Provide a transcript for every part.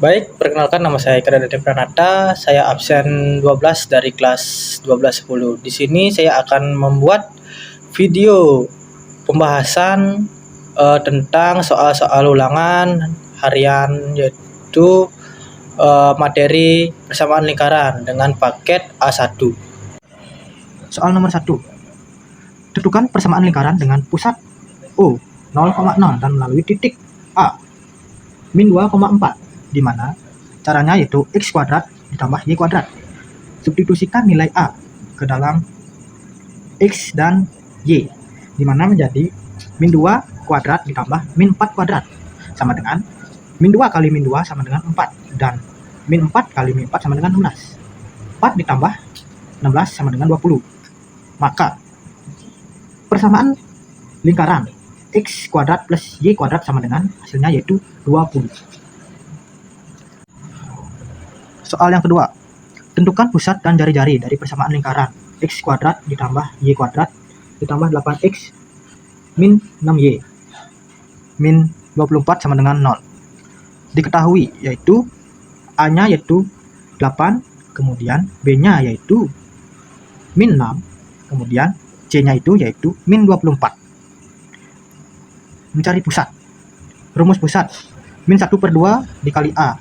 Baik, perkenalkan nama saya Eka Raditya Pranata. Saya absen 12 dari kelas 1210. Di sini saya akan membuat video pembahasan tentang soal-soal ulangan harian, yaitu materi persamaan lingkaran dengan paket A1. Soal nomor 1. Tentukan persamaan lingkaran dengan pusat O 0,0 dan melalui titik A min 2,4, di mana caranya yaitu X kuadrat ditambah Y kuadrat. Substitusikan nilai A ke dalam X dan Y, di mana menjadi min 2 kuadrat ditambah min 4 kuadrat sama dengan min 2 kali min 2 sama dengan 4, dan min 4 kali min 4 sama dengan 16. 4 ditambah 16 sama dengan 20. Maka persamaan lingkaran X kuadrat plus Y kuadrat sama dengan hasilnya yaitu 20. Soal yang kedua. Tentukan pusat dan jari-jari dari persamaan lingkaran X kuadrat ditambah Y kuadrat ditambah 8X min 6Y min 24 sama dengan 0. Diketahui yaitu A-nya yaitu 8, kemudian B-nya yaitu min 6, kemudian C-nya itu yaitu min 24. Mencari pusat. Rumus pusat. Min 1/2 dikali A,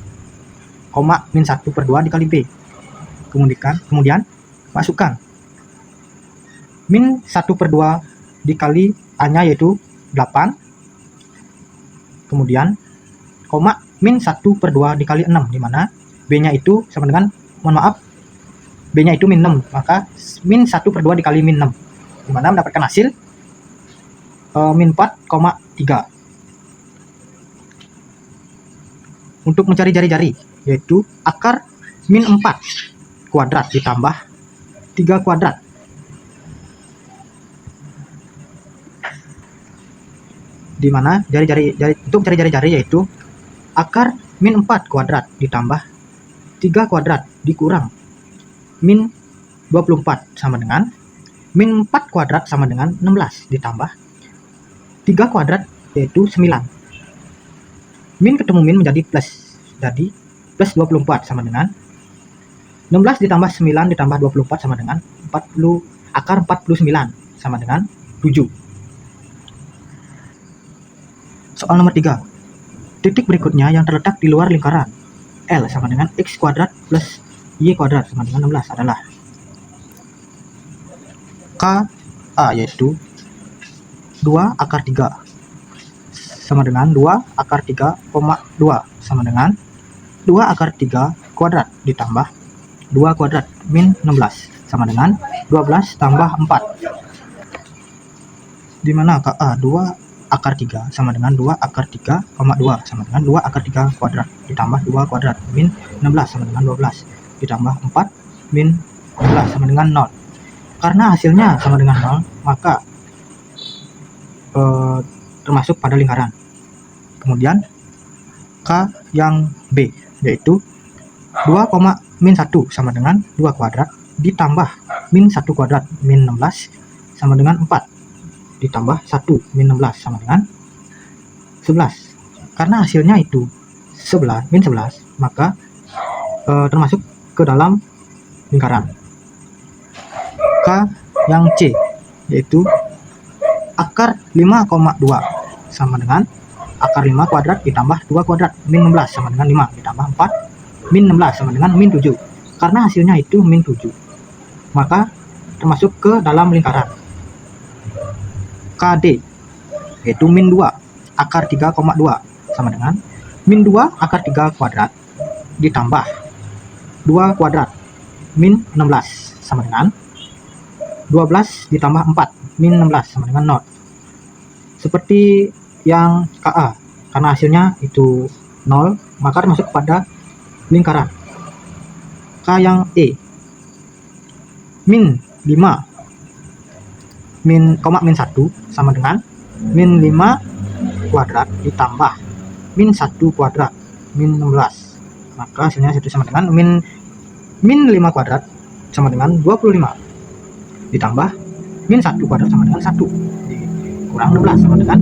koma min 1/2 dikali B. Kemudian masukkan min 1/2 dikali A-nya yaitu 8, kemudian koma min 1/2 dikali 6, di mana B-nya itu sama dengan, B-nya itu min 6, maka min 1/2 dikali min 6, di mana mendapatkan hasil min 4,3. Untuk mencari jari-jari, yaitu akar min 4 kuadrat ditambah 3 kuadrat. Di mana untuk mencari jari-jari yaitu akar min 4 kuadrat ditambah 3 kuadrat dikurang min 24 sama dengan min 4 kuadrat sama dengan 16 ditambah 3 kuadrat yaitu 9. Min ketemu min menjadi plus, jadi plus 24 sama dengan 16 ditambah 9 ditambah 24 sama dengan 40, akar 49 sama dengan 7. Soal nomor 3. Titik berikutnya yang terletak di luar lingkaran L sama dengan X kuadrat plus Y kuadrat sama dengan 16 adalah K A, yaitu 2 akar 3 sama dengan 2 akar 3,2 sama dengan 2 akar 3 kuadrat ditambah 2 kuadrat min 16 sama dengan 12 tambah 4, di mana KA 2 akar 3 sama dengan 2 akar 3,2 sama dengan 2 akar 3 kuadrat ditambah 2 kuadrat min 16 sama dengan 12 ditambah 4 min 12 sama dengan 0. Karena hasilnya sama dengan 0, maka termasuk pada lingkaran. Kemudian K yang B, yaitu 2, min 1 sama dengan 2 kuadrat ditambah min 1 kuadrat min 16 sama dengan 4 ditambah 1 min 16 sama dengan 11. Karena hasilnya itu 11 min 11, maka termasuk ke dalam lingkaran. K yang C, yaitu akar 5,2 sama dengan akar 5 kuadrat ditambah 2 kuadrat min 16 sama dengan 5 ditambah 4 min 16 sama dengan min 7. Karena hasilnya itu min 7, maka termasuk ke dalam lingkaran. KD, yaitu min 2 akar 3,2 sama dengan min 2 akar 3 kuadrat ditambah 2 kuadrat min 16 sama dengan 12 ditambah 4 min 16 sama dengan 0. Seperti yang KA, karena hasilnya itu 0, maka termasuk pada lingkaran. K yang E, min 5 min 1 sama dengan min 5 kuadrat ditambah min 1 kuadrat min 16, maka hasilnya itu sama dengan min 5 kuadrat sama dengan 25 ditambah min 1 kuadrat sama dengan 1 kurang 16 sama dengan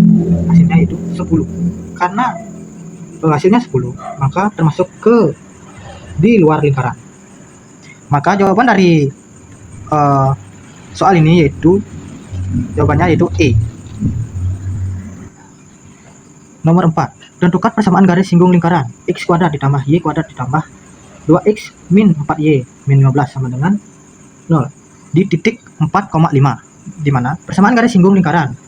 hasilnya itu 10. Karena hasilnya 10, maka termasuk ke di luar lingkaran. Maka jawaban dari soal ini jawabannya yaitu E. Nomor 4. Tentukan persamaan garis singgung lingkaran x kuadrat ditambah y kuadrat ditambah 2x min 4y min 15 sama dengan 0 di titik 4,5, di mana persamaan garis singgung lingkaran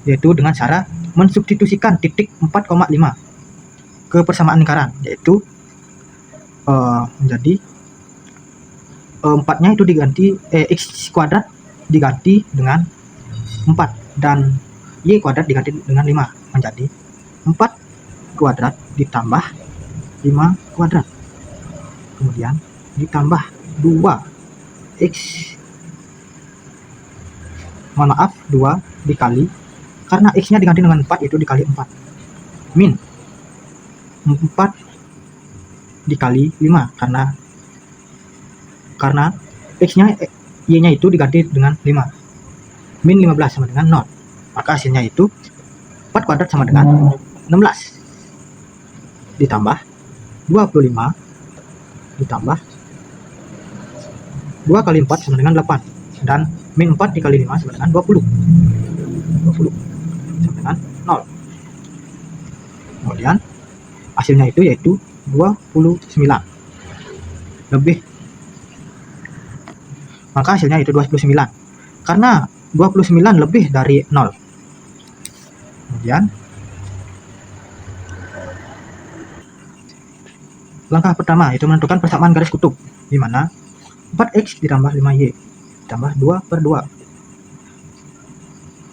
yaitu dengan cara mensubstitusikan titik 4,5 ke persamaan lingkaran, yaitu menjadi 4-nya itu diganti x kuadrat diganti dengan 4 dan y kuadrat diganti dengan 5 menjadi 4 kuadrat ditambah 5 kuadrat, kemudian ditambah 2x 2 dikali, karena x nya diganti dengan 4 itu dikali 4 min 4 dikali 5 karena x nya y nya itu diganti dengan 5 min 15 sama dengan 0, maka hasilnya itu 4 kuadrat sama dengan 16 ditambah 25 ditambah 2 kali 4 sama dengan 8 dan min 4 dikali 5 sama dengan 20 sama dengan 0. Kemudian hasilnya itu yaitu 29 lebih, maka hasilnya itu 29 karena 29 lebih dari 0. Kemudian langkah pertama itu menentukan persamaan garis kutub, di mana 4x ditambah 5y ditambah 2 per 2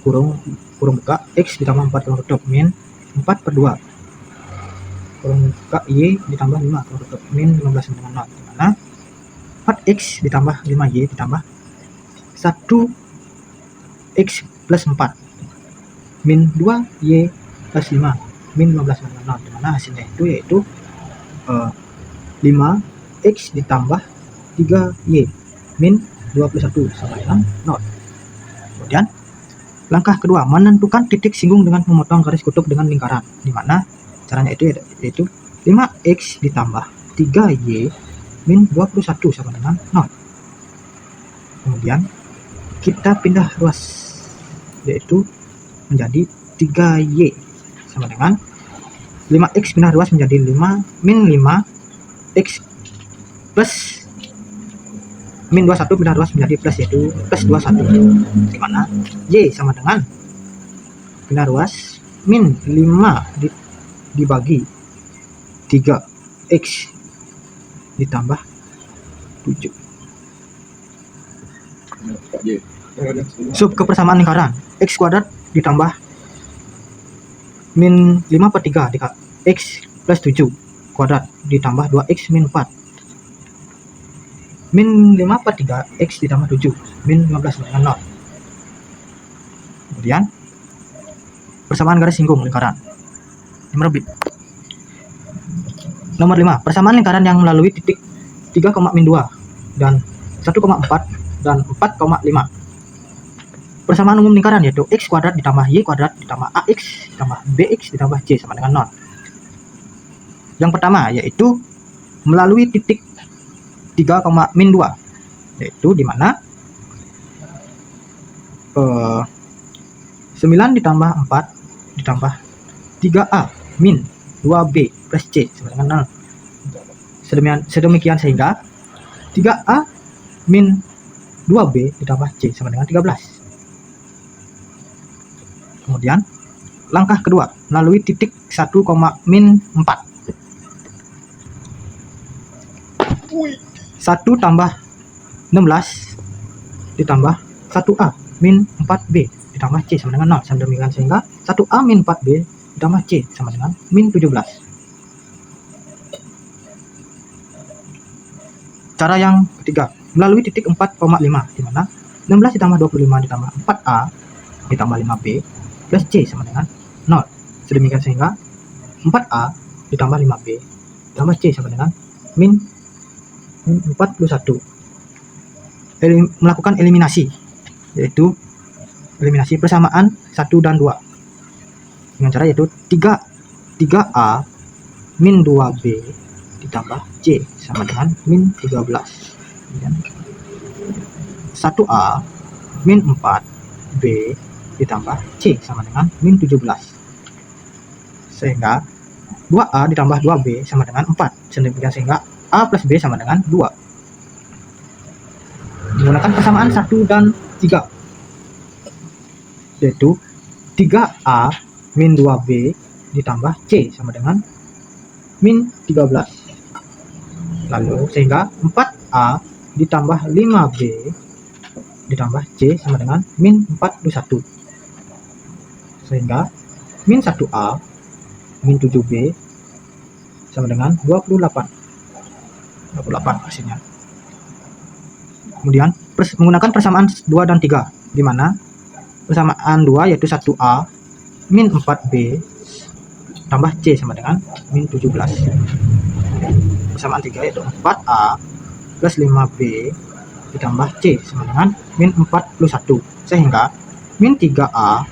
kurung buka x ditambah 4 kurung tutup min 4 per 2 kurung buka y ditambah 5 kurung tutup min 15 dengan 0, di mana 4x ditambah 5y ditambah 1x plus 4 min 2y plus 5 min 15 dengan 0, di mana hasilnya itu yaitu 5x ditambah 3y min 21 sama dengan 0. Kemudian langkah kedua menentukan titik singgung dengan memotong garis kutub dengan lingkaran, di mana caranya itu yaitu 5x ditambah 3y min 21 sama dengan 0. Kemudian kita pindah ruas, yaitu menjadi 3y sama dengan 5x pindah ruas menjadi 5 min 5x plus min 21 pindah ruas menjadi plus, yaitu plus 21, di mana y sama dengan pindah ruas min 5 dibagi 3x ditambah 7. Sub ke persamaan lingkaran x kuadrat ditambah min 5 per 3 dikali x plus 7 kuadrat ditambah 2x min 4 min 5 per 3 x ditambah 7 min 15 dengan 0. Kemudian persamaan garis singgung lingkaran nomor 5 persamaan lingkaran yang melalui titik 3, min 2 dan 1,4 dan 4,5. Persamaan umum lingkaran yaitu x kuadrat ditambah y kuadrat ditambah ax ditambah bx ditambah c sama dengan 0. Yang pertama yaitu melalui titik 3, min 2, yaitu dimana 9 ditambah 4 ditambah 3a min 2b plus c sama dengan 0. Sedemikian sehingga 3a min 2b ditambah c sama dengan 13. Kemudian langkah kedua melalui titik 1, min 4. 1 tambah 16 ditambah 1a min 4b ditambah c sama dengan 0. Sedemikian sehingga 1a min 4b ditambah c sama dengan min 17. Cara yang ketiga melalui titik 4,5, di mana 16 ditambah 25 ditambah 4a ditambah 5b plus c sama dengan 0. Sedemikian sehingga 4a ditambah 5b ditambah c sama dengan min 41. Melakukan eliminasi, yaitu eliminasi persamaan 1 dan 2 dengan cara yaitu 3a min 2b ditambah c sama dengan min 13. Kemudian 1a min 4b ditambah c sama dengan min 17. Sehingga 2a ditambah 2b sama dengan 4. Sehingga a plus b sama dengan 2. Menggunakan persamaan 1 dan 3, yaitu 3a min 2b ditambah c sama dengan min 13. Lalu sehingga 4a ditambah 5b ditambah c sama dengan min 41. Sehingga min 1a min 7b sama dengan 28 hasilnya. Kemudian menggunakan persamaan 2 dan 3, di mana persamaan 2 yaitu 1a min 4b tambah c sama dengan min 17. Persamaan 3 yaitu 4a plus 5b ditambah c sama dengan min 41. Sehingga min 3a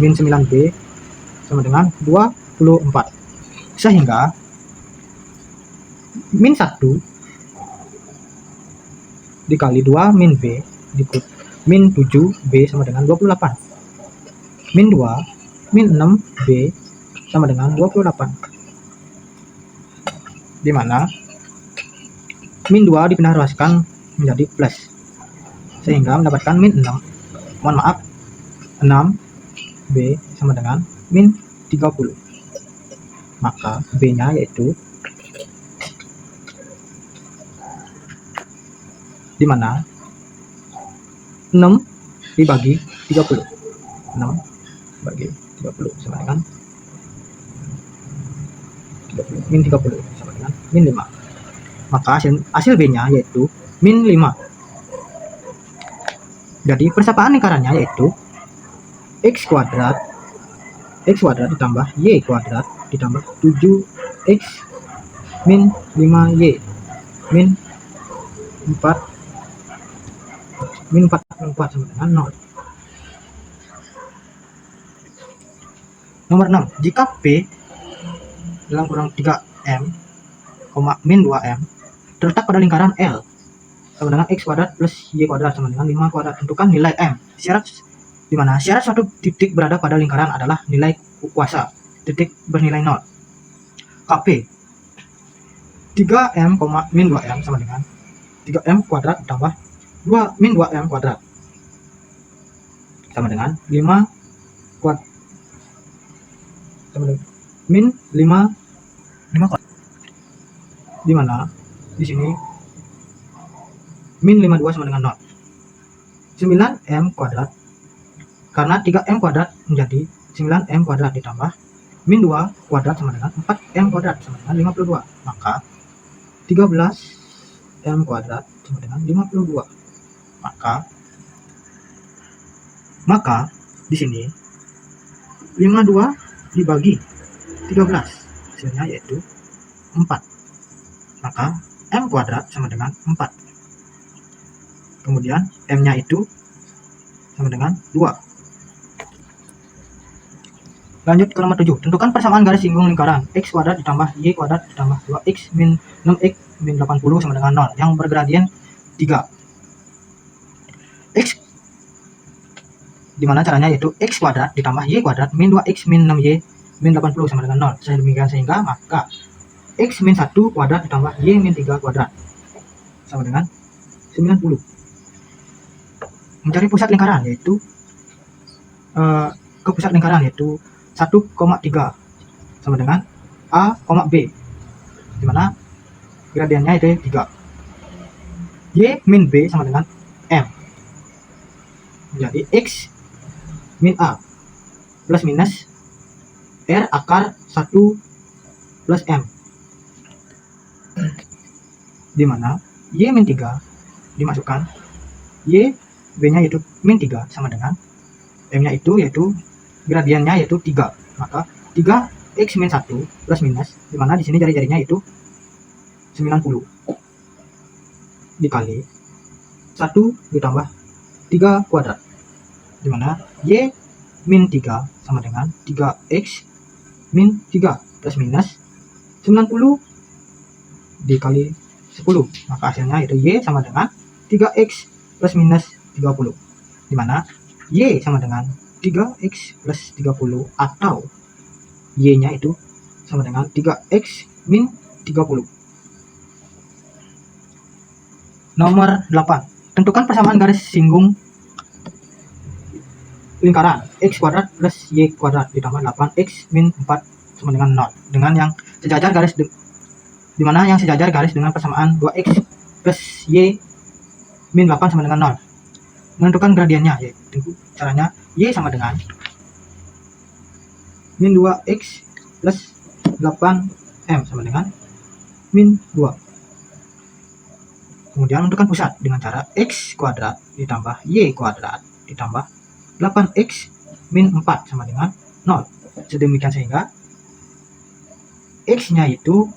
min 9b sama dengan 24. Sehingga min 1 dikali 2 min b dikut min 7b sama dengan 28. Min 2 min 6b sama dengan 28. Di mana min 2 dipindah ruaskan menjadi plus. Sehingga mendapatkan min 6. 6b sama dengan min 30. Maka b-nya yaitu di mana 6 dibagi 30. 6 bagi 30 sama dengan 30. Min 30 sama dengan min 5. Maka hasil B-nya yaitu min 5. Jadi persamaan lingkarannya yaitu x kuadrat ditambah y kuadrat ditambah 7x min 5y min 44 sama dengan 0. Nomor 6. Jika P dalam kurang 3M, min 2M terletak pada lingkaran L sama dengan x kuadrat plus y kuadrat sama dengan 5 kuadrat, tentukan nilai M. Syarat di mana syarat suatu titik berada pada lingkaran adalah nilai kuasa titik bernilai 0. KP 3M, min 2M sama dengan 3M kuadrat ditambah 2 min 2M kuadrat sama dengan 5 kuadrat sama dengan min 5 kuadrat. Di mana di sini min 52 sama dengan 0. 9M kuadrat karena 3M kuadrat menjadi 9M kuadrat ditambah min 2 kuadrat sama dengan 4M kuadrat sama dengan 52. Maka 13M kuadrat sama dengan 52. Maka di sini 52 dibagi 13 hasilnya yaitu 4. Maka M kuadrat sama dengan 4. Kemudian M-nya itu sama dengan 2. Lanjut ke nomor 7. Tentukan persamaan garis singgung lingkaran x kuadrat ditambah y kuadrat ditambah 2x min 6x min 80 sama dengan 0 yang bergradien 3. X dimana caranya yaitu x kuadrat ditambah y kuadrat min 2x min 6y min 80 sama dengan 0. Sehingga maka x min 1 kuadrat ditambah y min 3 kuadrat sama dengan 90. Mencari pusat lingkaran yaitu ke pusat lingkaran yaitu 1,3 sama dengan A, B, dimana gradiennya itu 3. Y min B sama dengan M. Jadi X min A plus minus R akar 1 plus M, dimana Y min 3 dimasukkan, Y B nya yaitu min 3 sama dengan M nya itu yaitu gradiennya yaitu 3. Maka 3x min 1 plus minus, dimana di sini jari-jarinya itu 90 dikali 1 ditambah 3 kuadrat, dimana Y min 3 sama dengan 3x min 3 plus minus 90 dikali 10, maka hasilnya itu Y sama dengan 3X plus minus 30, di mana Y sama dengan 3X plus 30 atau Y nya itu sama dengan 3X min 30. Nomor 8, tentukan persamaan garis singgung lingkaran X kuadrat plus Y kuadrat ditambah 8X min 4 sama dengan 0 dengan yang sejajar garis di mana yang sejajar garis dengan persamaan 2X plus Y min 8 sama dengan 0. Menentukan gradiennya, yaitu caranya Y sama dengan min 2X plus 8M sama dengan min 2. Kemudian menentukan pusat dengan cara X kuadrat ditambah Y kuadrat ditambah 8X min 4 sama dengan 0. Sedemikian sehingga X nya itu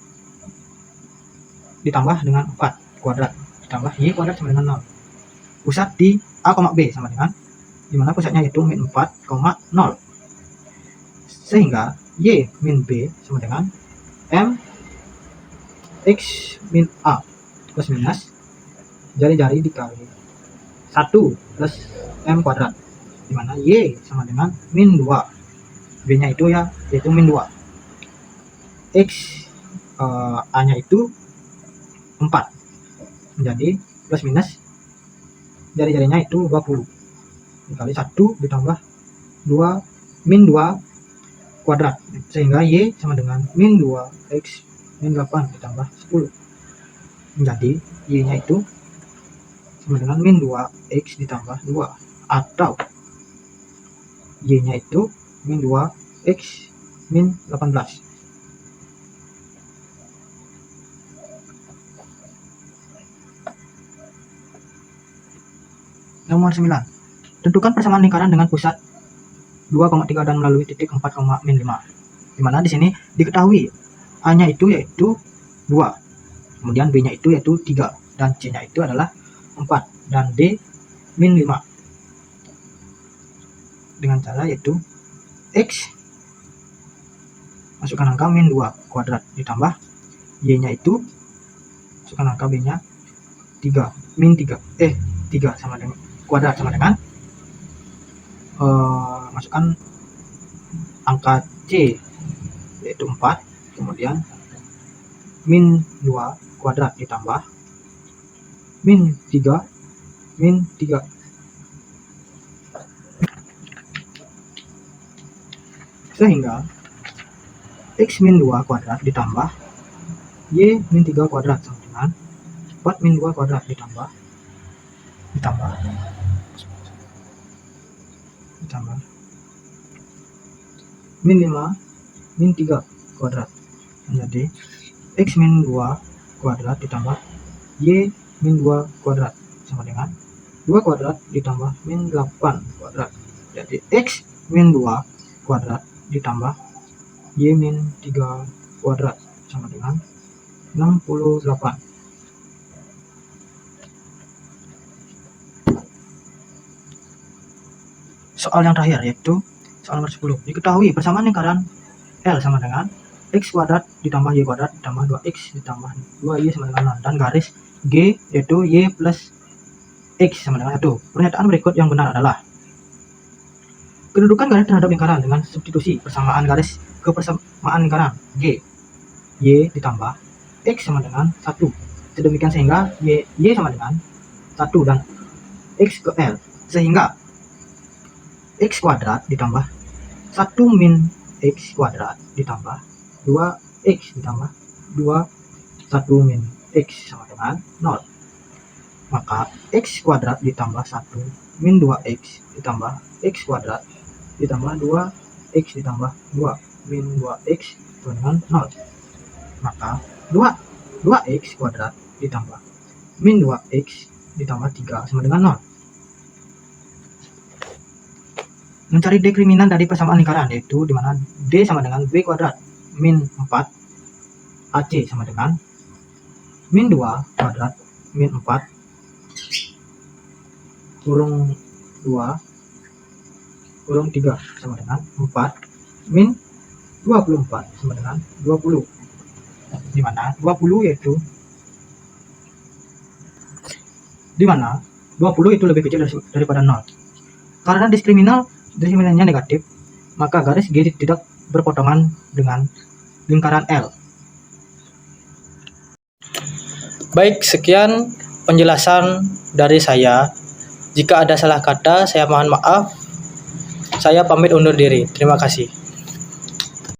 ditambah dengan 4 kuadrat ditambah Y kuadrat sama dengan 0. Pusat di A, B sama dengan, dimana pusatnya itu min 4, 0. Sehingga Y min B sama dengan M X min A plus minus jari-jari dikali 1 plus M kuadrat, dimana Y sama dengan min 2, B nya itu yaitu min 2, X A nya itu 4, menjadi plus minus jari-jarinya itu 20 dikali 1 ditambah 2 min 2 kuadrat, sehingga Y sama dengan min 2X min 8 ditambah 10, menjadi Y nya itu sama dengan min 2X ditambah 2 atau Y nya itu min 2X min 18. Nomor 9, tentukan persamaan lingkaran dengan pusat 2,3 dan melalui titik 4, min 5, dimana di sini diketahui A nya itu yaitu 2, kemudian B nya itu yaitu 3, dan C nya itu adalah 4, dan D min 5, dengan cara yaitu X masukkan angka min 2 kuadrat ditambah Y nya itu masukkan angka B nya 3 min 3 sama dengan kuadrat sama dengan masukkan angka C yaitu 4, kemudian min 2 kuadrat ditambah min 3 min 3, sehingga X min 2 kuadrat ditambah Y min 3 kuadrat sama dengan 4 min 2 kuadrat ditambah min 5 min 3 kuadrat, menjadi X min 2 kuadrat ditambah Y min 2 kuadrat sama dengan 2 kuadrat ditambah min 8 kuadrat, jadi X min 2 kuadrat ditambah Y min 3 kuadrat sama dengan 68. Soal yang terakhir yaitu soal nomor 10. Diketahui persamaan lingkaran L sama dengan X kuadrat ditambah Y kuadrat ditambah 2X ditambah 2Y sama dengan 0, dan garis G yaitu Y plus X sama dengan 1. Pernyataan berikut yang benar adalah: kedudukan garis terhadap lingkaran dengan substitusi persamaan garis ke persamaan lingkaran G, Y ditambah X sama dengan 1. Sedemikian sehingga Y sama dengan 1 dan X ke L, sehingga X kuadrat ditambah 1 min X kuadrat ditambah 2X ditambah 1 min X sama dengan 0. Maka X kuadrat ditambah 1 min 2X ditambah X kuadrat ditambah 2X ditambah 2 min 2X sama dengan 0. Maka 2X kuadrat ditambah min 2X ditambah 3 sama dengan 0. Mencari determinan dari persamaan lingkaran, yaitu dimana D sama dengan B kuadrat min 4 AC sama dengan min 2 kuadrat min 4 kurung 2 kurung 3 sama dengan 4 min 24 sama dengan 20. di mana 20 itu lebih kecil daripada 0. Karena diskriminannya negatif, maka garis G tidak berpotongan dengan lingkaran L. Baik, sekian penjelasan dari saya. Jika ada salah kata, saya mohon maaf. Saya pamit undur diri. Terima kasih.